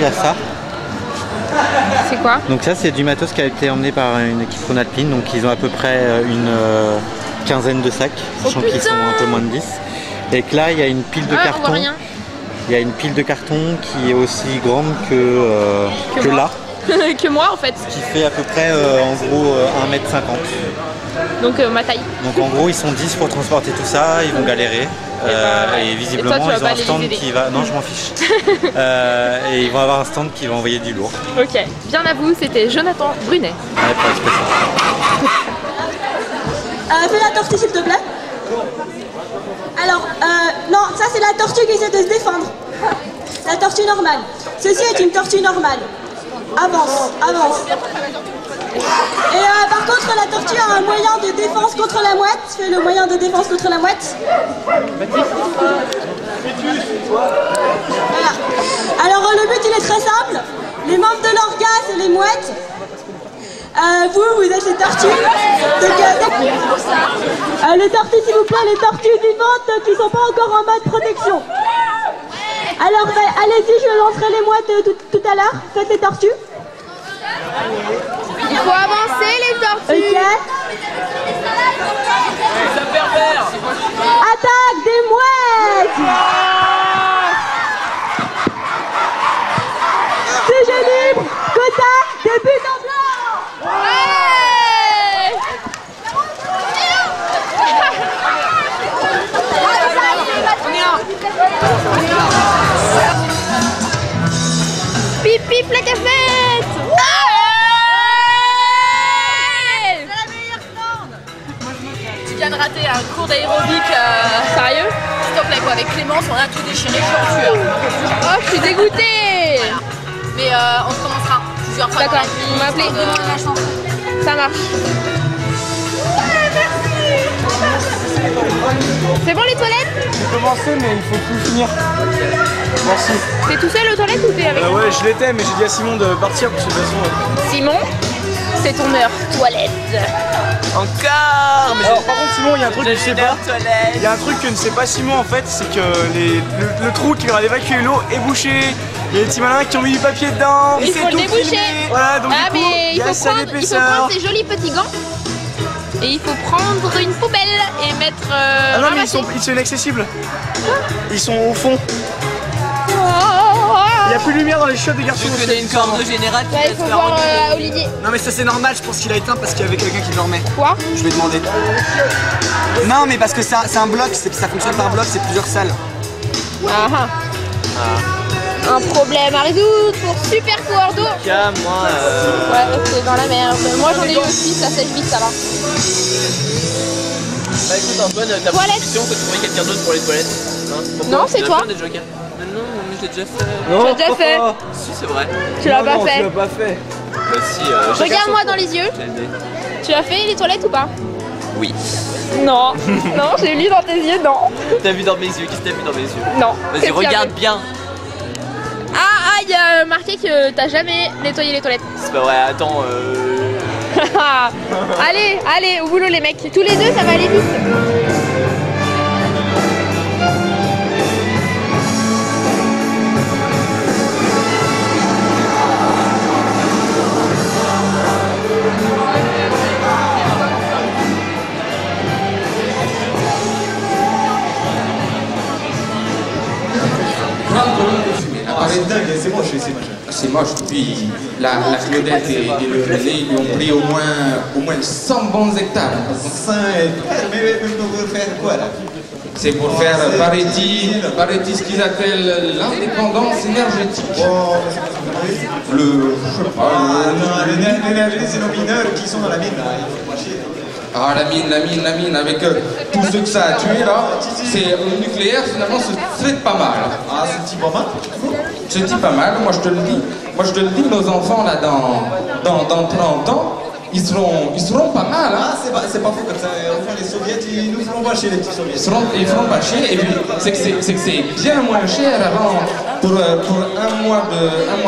il y a ça. C'est quoi? Donc ça, c'est du matos qui a été emmené par une équipe Rhône Alpine. Donc ils ont à peu près une quinzaine de sacs, sachant qu'ils sont un peu moins de 10. Et que là, il y a une pile de carton. Il y a une pile de carton qui est aussi grande que là. Que moi en fait. Ce qui fait à peu près en gros 1,50 m. Donc ma taille. Donc en gros ils sont 10 pour transporter tout ça, ils vont galérer. Et visiblement et toi, ils ont un stand qui va... Non je m'en fiche. Et ils vont avoir un stand qui va envoyer du lourd. Ok, bien à vous, c'était Jonathan Brunet. Ouais, pas expression. Fais la tortue s'il te plaît. Alors, non, ça c'est la tortue qui essaie de se défendre. La tortue normale. Ceci est une tortue normale. Avance, avance. Et par contre, la tortue a un moyen de défense contre la mouette. Fais le moyen de défense contre la mouette. Voilà. Alors, le but il est très simple. Les membres de l'orgasme et les mouettes. Vous êtes les tortues. Les tortues, s'il vous plaît, les tortues vivantes qui ne sont pas encore en mode protection. Alors, allez-y, je lancerai les mouettes tout à l'heure. Faites les tortues. Il faut avancer les tortues. Ok. Attaque des mouettes. Sujet libre. Quota. Début en blanc. Pip pip la cafette. Tu viens de rater un cours d'aérobic. Sérieux? S'il te plaît quoi, avec Clémence on a tout déchiré, je suis en sueur. Oh, je suis dégoûtée. Voilà. Mais on recommencera plusieurs fois. D'accord, vous m'appelez. Ça marche. C'est bon les toilettes? J'ai commencé mais il faut tout finir. Merci. T'es tout seul aux toilettes ou t'es avec moi? Ouais, je l'étais mais j'ai dit à Simon de partir parce que de toute façon... Simon, c'est ton heure toilette. Encore. Mais alors, par contre Simon, il y a un truc que je sais pas. Il y a un truc que ne sait pas Simon en fait, c'est que le trou qui va évacuer l'eau est bouché. Il y a des petits malins qui ont mis du papier dedans. Il faut le déboucher. Voilà, donc Ah du coup, mais il y a ça d'épaisseur. faut prendre ces jolis petits gants. Et il faut prendre une poubelle et mettre... Ah non mais ils sont inaccessibles. Ils sont au fond. Il n'y a plus de lumière dans les chiottes des garçons. Je connais une corde générale qui Là, il faut voir Olivier. Non mais ça c'est normal, je pense qu'il a éteint parce qu'il y avait quelqu'un qui dormait. Quoi? Je vais demander. Non mais parce que c'est un bloc, ça fonctionne par bloc, c'est plusieurs salles. Ah ah. Un problème à résoudre pour Super Cours d'eau. Moi Ouais, c'est dans la merde. Moi j'en ai eu aussi, ça sèche vite, ça va. Bah écoute Antoine, t'as pas de solution, faut trouver quelqu'un d'autre pour les toilettes. Non, c'est toi. Des jokers. Mais non, mais j'ai déjà fait. Tu l'as déjà fait. Si c'est vrai. Tu l'as pas fait. Tu l'as pas fait. Bah si, Regarde-moi dans les yeux. Tu as fait les toilettes ou pas? Oui. Non. Non, j'ai lu dans tes yeux, non. T'as vu dans mes yeux, qu'est-ce que t'as vu dans mes yeux? Non. Vas-y, regarde bien. Ah, il y a marqué que t'as jamais nettoyé les toilettes. C'est pas vrai, attends Allez, allez, au boulot les mecs. Tous les deux, ça va aller vite. C'est dingue, c'est moche, c'est moche. C'est moche, puis la Claudette et le René, ils lui ont pris au moins 100 bons hectares. 100 hectares, mais pour faire quoi là? C'est pour faire, paraît-il, ce qu'ils appellent l'indépendance énergétique. L'énergie, c'est nos mineurs qui sont dans la mine là, il faut pas chier. Ah la mine, avec tout ce que ça a tué là, c'est le nucléaire finalement c'est pas mal. Ah c'est petit pas mal. C'est dit pas mal, moi je te le dis. Moi je te le dis, nos enfants là dans 30 ans, ils seront pas mal. Hein. Ah c'est pas faux comme ça, enfin les soviets ils nous feront pas chier les petits soviets. Ils feront pas chier et puis c'est que c'est bien moins cher avant pour un mois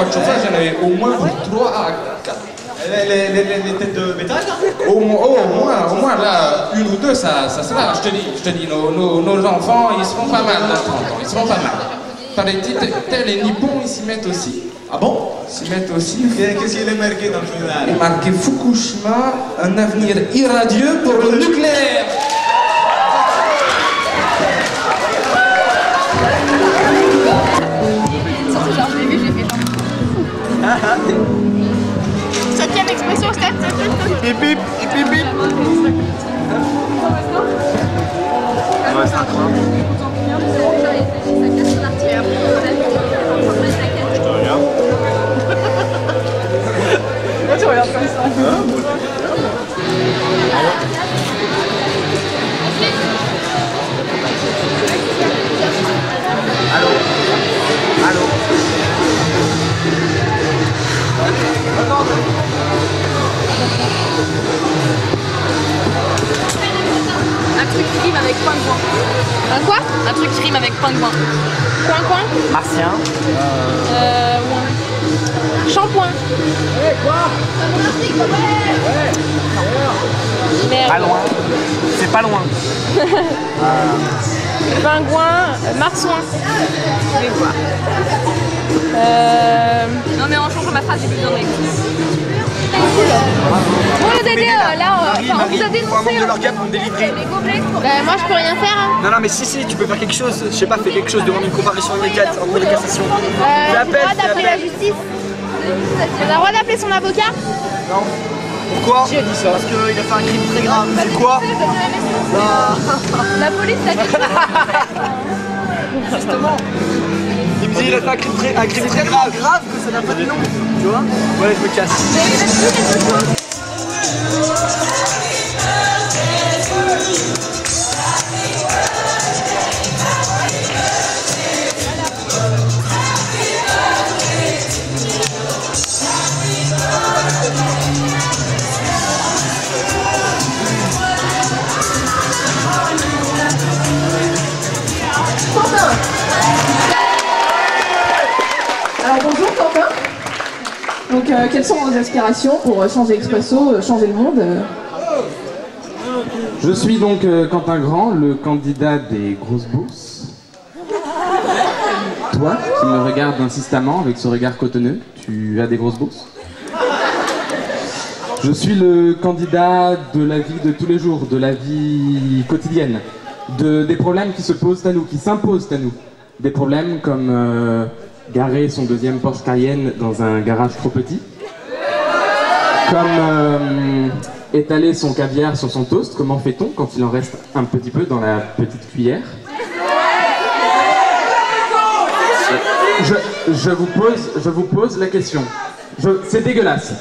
de chauffage, j'en avais au moins pour 3 à 4. Les têtes de métal là? Au moins là, une ou deux ça sera, je te dis, nos enfants ils seront pas mal dans 30 ans, ils seront pas mal. Paraît-il, les Nippons ils s'y mettent aussi. Ah bon? S'y mettent aussi. Qu'est-ce qu'il est marqué dans le journal? Il est marqué Fukushima, un avenir irradieux pour le nucléaire. Septième expression, step. Hip hip, hip hip hip. Ouais, c'est un train. Je te regarde. Pourquoi tu regardes comme ça? Allô? Allô? Un truc qui rime avec pingouin. Un quoi? Un truc qui rime avec pingouin. Coin. Martien. Ouais. Shampoing. Merde. Pas loin. C'est pas loin. Pingouin, marsouin. Je vais voir. Non mais en changeant ma phrase, j'ai plus besoin d'écouter. Bon les Dédé, là, on vous a dénoncé. De leur gap pour me délivrer. Moi je peux rien faire. Hein. Non mais si, tu peux faire quelque chose. Je sais pas, fais quelque chose, demande une comparution immédiate en cours de cassation. Tu as le droit d'appeler la justice. Tu as le droit d'appeler son avocat. Non. Pourquoi? J'ai dit ça. Parce qu'il a fait un crime très grave. C'est quoi? La police t'a dit. Justement. Il me dit il a fait un crime très grave. Grave que ça n'a pas de nom. Tu vois? Ouais, je me casse. Alors bonjour Quentin. Donc quelles sont vos aspirations pour changer Expresso, changer le monde Je suis donc Quentin Grand, le candidat des grosses bourses. Toi, qui me regardes insistamment avec ce regard cotonneux, tu as des grosses bourses? Je suis le candidat de la vie de tous les jours, de la vie quotidienne, des problèmes qui se posent à nous, qui s'imposent à nous. Des problèmes comme garer son deuxième Porsche Cayenne dans un garage trop petit, comme étaler son caviar sur son toast. Comment fait-on quand il en reste un petit peu dans la petite cuillère? Je vous pose la question. C'est dégueulasse.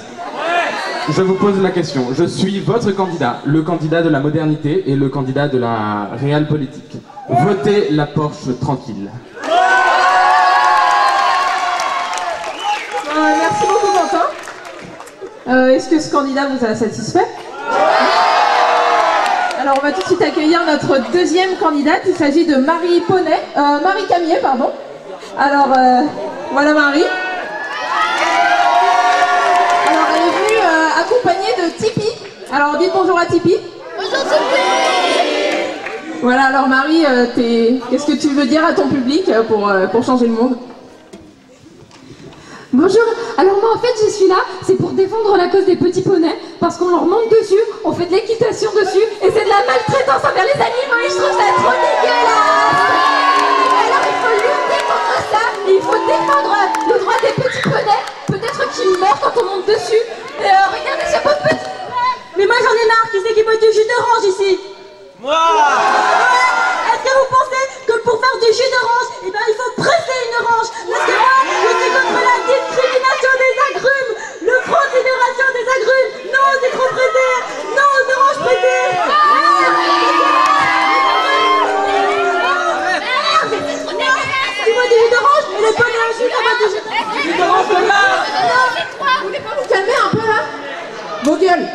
Je vous pose la question. Je suis votre candidat, le candidat de la modernité et le candidat de la réelle politique. Votez la Porsche tranquille. Merci beaucoup Quentin. Est-ce que ce candidat vous a satisfait? Alors on va tout de suite accueillir notre deuxième candidate. Il s'agit de Marie Camier, pardon. Alors voilà Marie. Alors elle est venue accompagnée de Tipeee. Alors dites bonjour à Tipeee. Bonjour Tipeee. Voilà alors Marie, qu'est-ce que tu veux dire à ton public pour changer le monde? Bonjour, alors moi en fait je suis là, c'est pour défendre la cause des petits poneys, parce qu'on leur monte dessus, on fait de l'équitation dessus, et c'est de la maltraitance envers les animaux, et je trouve ça trop dégueulasse. Alors il faut lutter contre ça, et il faut défendre le droit des petits poneys, peut-être qu'ils meurent quand on monte dessus, et regardez ce beau petit... Mais moi j'en ai marre, qui c'est qui boit du jus d'orange ici? Moi! Est-ce que vous pensez que pour faire du jus d'orange, eh ben, il faut presser une orange? Parce que moi, je suis contre la discrimination des agrumes, le front de libération des agrumes. Non, c'est trop pressé. Non aux oranges pressées. Merde, tu bois du jus d'orange et le poney un jus, ça boit du jus d'orange. Vous voulez pas vous calmer un peu là? Vos gueules.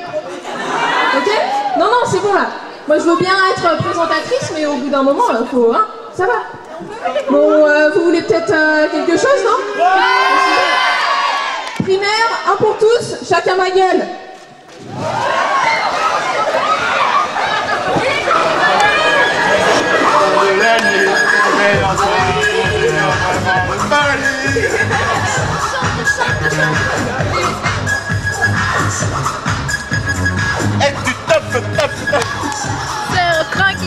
Ok? Non, c'est bon là. Moi je veux bien être présentatrice, mais au bout d'un moment, faut... Hein, ça va. Bon, vous voulez peut-être quelque chose, non? Primaire, un pour tous, chacun ma gueule.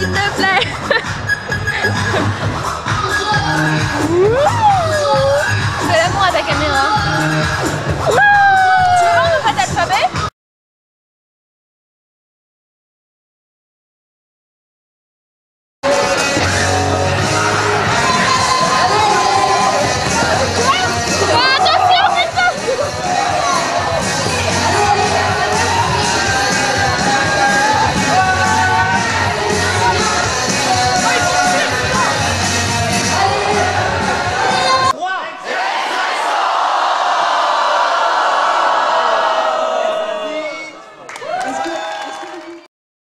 s'il te plaît. Fais l'amour à ta caméra. Tu veux voir nos pattes d'alphabet?